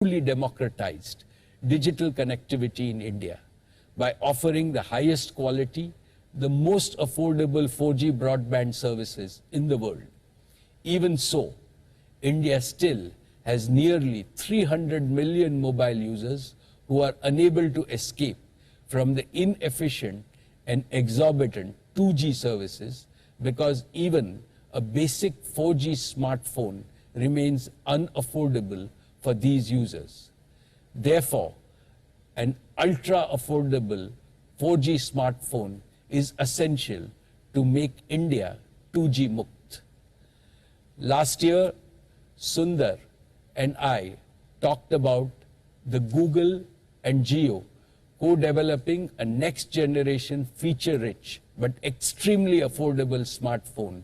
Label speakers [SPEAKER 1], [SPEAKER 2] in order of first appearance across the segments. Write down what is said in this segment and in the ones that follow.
[SPEAKER 1] truly democratized digital connectivity in India by offering the highest quality, the most affordable 4G broadband services in the world. Even so, India still has nearly 300 million mobile users who are unable to escape from the inefficient and exorbitant 2G services because even a basic 4G smartphone remains unaffordable for these users. Therefore, an ultra-affordable 4G smartphone is essential to make India 2G Mukt. Last year, Sundar and I talked about the Google and Jio co-developing a next-generation feature-rich but extremely affordable smartphone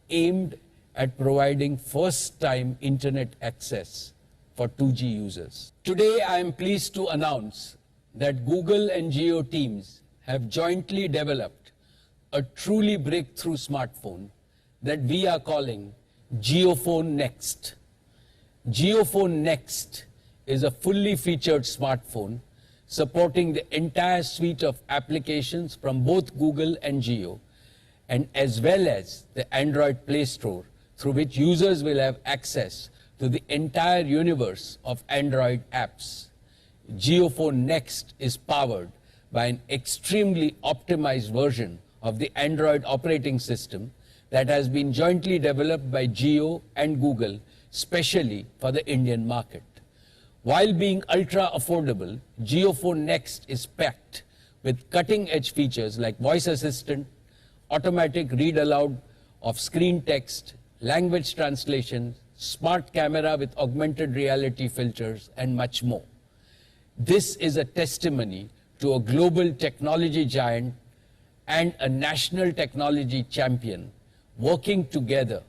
[SPEAKER 1] aimed at providing first-time internet access for 2G users. Today, I am pleased to announce that Google and Jio teams have jointly developed a truly breakthrough smartphone that we are calling JioPhone Next. JioPhone Next is a fully featured smartphone supporting the entire suite of applications from both Google and Jio, and as well as the Android Play Store, through which users will have access to the entire universe of Android apps. JioPhone Next is powered by an extremely optimized version of the Android operating system that has been jointly developed by Jio and Google, specially for the Indian market. While being ultra affordable, JioPhone Next is packed with cutting-edge features like voice assistant, automatic read aloud of screen text, language translation, smart camera with augmented reality filters, and much more. This is a testimony to a global technology giant and a national technology champion working together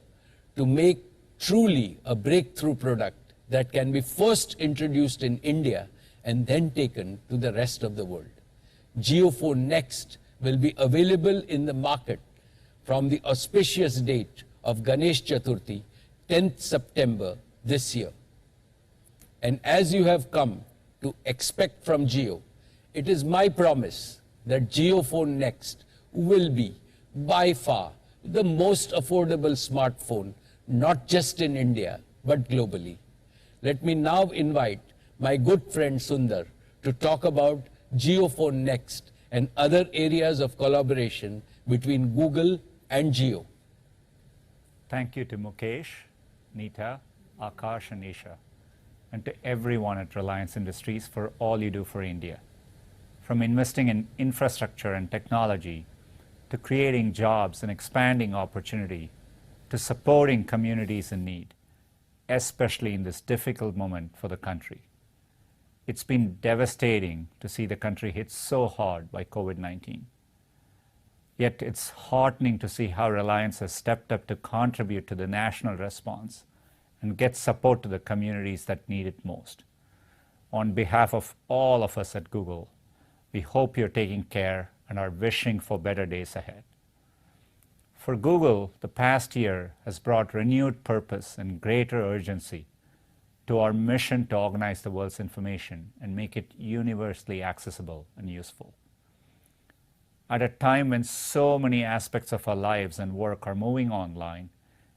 [SPEAKER 1] to make truly a breakthrough product that can be first introduced in India and then taken to the rest of the world. JioPhone Next will be available in the market from the auspicious date of Ganesh Chaturthi, 10th September this year. And as you have come to expect from Jio, it is my promise that JioPhone Next will be by far the most affordable smartphone, not just in India, but globally. Let me now invite my good friend Sundar to talk about JioPhone Next and other areas of collaboration between Google and Jio.
[SPEAKER 2] Thank you to Mukesh, Neeta, Akash and Isha, and to everyone at Reliance Industries for all you do for India. From investing in infrastructure and technology, to creating jobs and expanding opportunity, to supporting communities in need, especially in this difficult moment for the country. It's been devastating to see the country hit so hard by COVID-19. Yet it's heartening to see how Reliance has stepped up to contribute to the national response and get support to the communities that need it most. On behalf of all of us at Google, we hope you're taking care and are wishing for better days ahead. For Google, the past year has brought renewed purpose and greater urgency to our mission to organize the world's information and make it universally accessible and useful. At a time when so many aspects of our lives and work are moving online,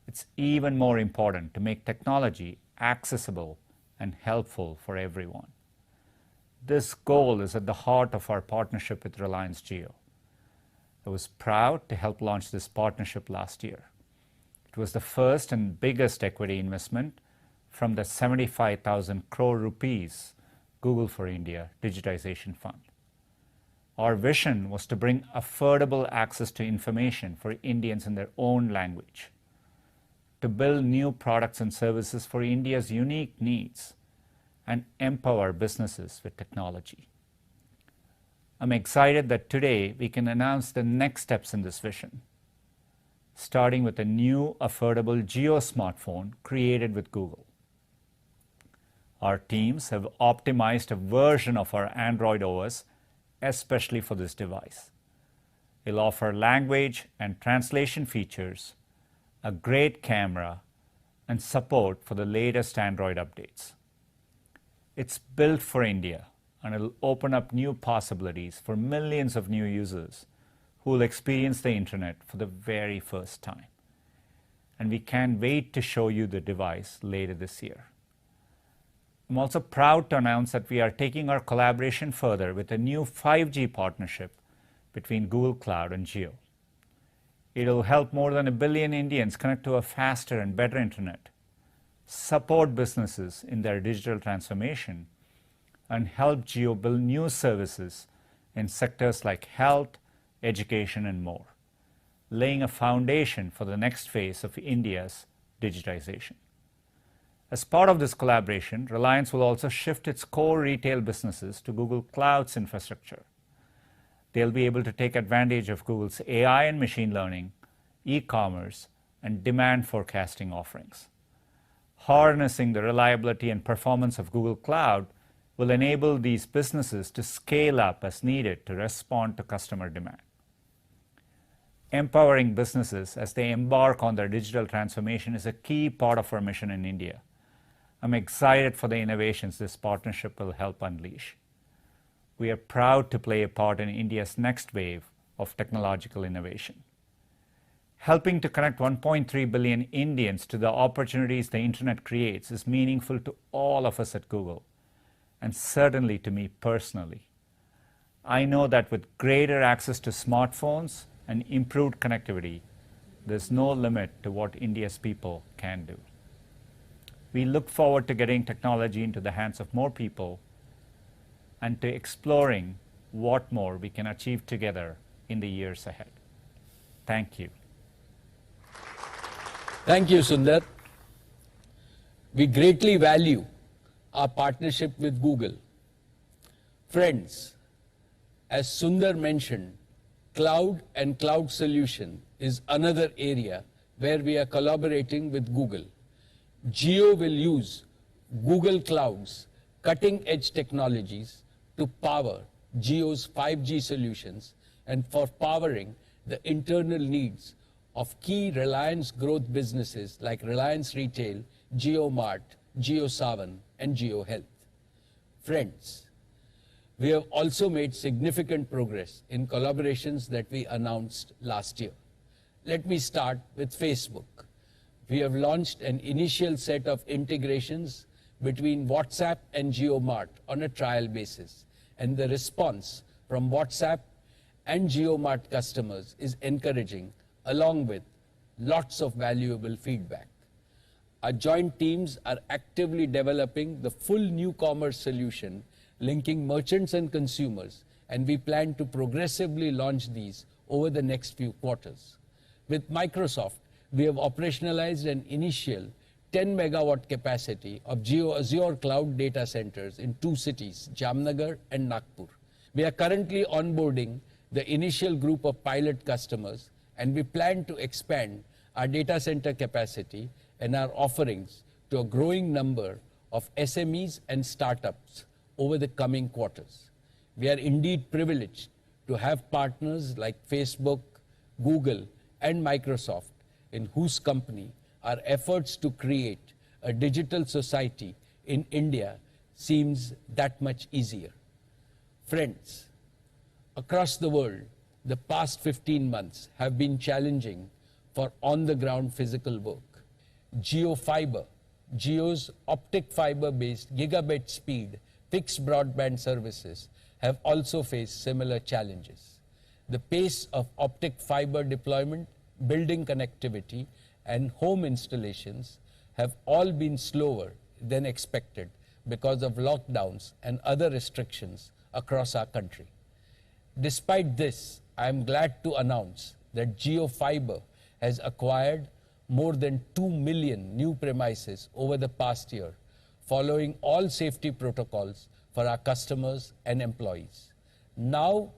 [SPEAKER 2] it's even more important to make technology accessible and helpful for everyone. This goal is at the heart of our partnership with Reliance Jio. I was proud to help launch this partnership last year. It was the first and biggest equity investment from the 75,000 crore rupees Google for India Digitization Fund. Our vision was to bring affordable access to information for Indians in their own language, to build new products and services for India's unique needs, and empower businesses with technology. I'm excited that today we can announce the next steps in this vision, starting with a new affordable Jio smartphone created with Google. Our teams have optimized a version of our Android OS especially for this device. It'll offer language and translation features, a great camera, and support for the latest Android updates. It's built for India, and it'll open up new possibilities for millions of new users who will experience the internet for the very first time. And we can't wait to show you the device later this year. I'm also proud to announce that we are taking our collaboration further with a new 5G partnership between Google Cloud and Jio. It'll help more than 1 billion Indians connect to a faster and better internet, support businesses in their digital transformation, and help Jio build new services in sectors like health, education, and more, laying a foundation for the next phase of India's digitization. As part of this collaboration, Reliance will also shift its core retail businesses to Google Cloud's infrastructure. They'll be able to take advantage of Google's AI and machine learning, e-commerce, and demand forecasting offerings. Harnessing the reliability and performance of Google Cloud will enable these businesses to scale up as needed to respond to customer demand. Empowering businesses as they embark on their digital transformation is a key part of our mission in India. I'm excited for the innovations this partnership will help unleash. We are proud to play a part in India's next wave of technological innovation. Helping to connect 1.3 billion Indians to the opportunities the internet creates is meaningful to all of us at Google, and certainly to me personally. I know that with greater access to smartphones and improved connectivity, there's no limit to what India's people can do. We look forward to getting technology into the hands of more people and to exploring what more we can achieve together in the years ahead. Thank you.
[SPEAKER 1] Thank you, Sundar. We greatly value our partnership with Google. Friends, as Sundar mentioned, cloud and cloud solution is another area where we are collaborating with Google. Jio will use Google Cloud's cutting-edge technologies to power Jio's 5G solutions and for powering the internal needs of key Reliance growth businesses like Reliance Retail, JioMart, JioSaavn, and JioHealth. Friends, we have also made significant progress in collaborations that we announced last year. Let me start with Facebook. We have launched an initial set of integrations between WhatsApp and JioMart on a trial basis, and the response from WhatsApp and JioMart customers is encouraging, along with lots of valuable feedback. Our joint teams are actively developing the full new commerce solution linking merchants and consumers, and we plan to progressively launch these over the next few quarters. With Microsoft, we have operationalized an initial 10 megawatt capacity of Jio Azure cloud data centers in 2 cities, Jamnagar and Nagpur. We are currently onboarding the initial group of pilot customers, and we plan to expand our data center capacity and our offerings to a growing number of SMEs and startups over the coming quarters. We are indeed privileged to have partners like Facebook, Google, and Microsoft, in whose company our efforts to create a digital society in India seems that much easier. Friends, across the world, the past 15 months have been challenging for on-the-ground physical work. JioFiber, Jio's optic fiber-based gigabit speed fixed broadband services have also faced similar challenges. The pace of optic fiber deployment, building connectivity, and home installations have all been slower than expected because of lockdowns and other restrictions across our country. Despite this, I am glad to announce that JioFiber has acquired more than 2 million new premises over the past year, following all safety protocols for our customers and employees. Now,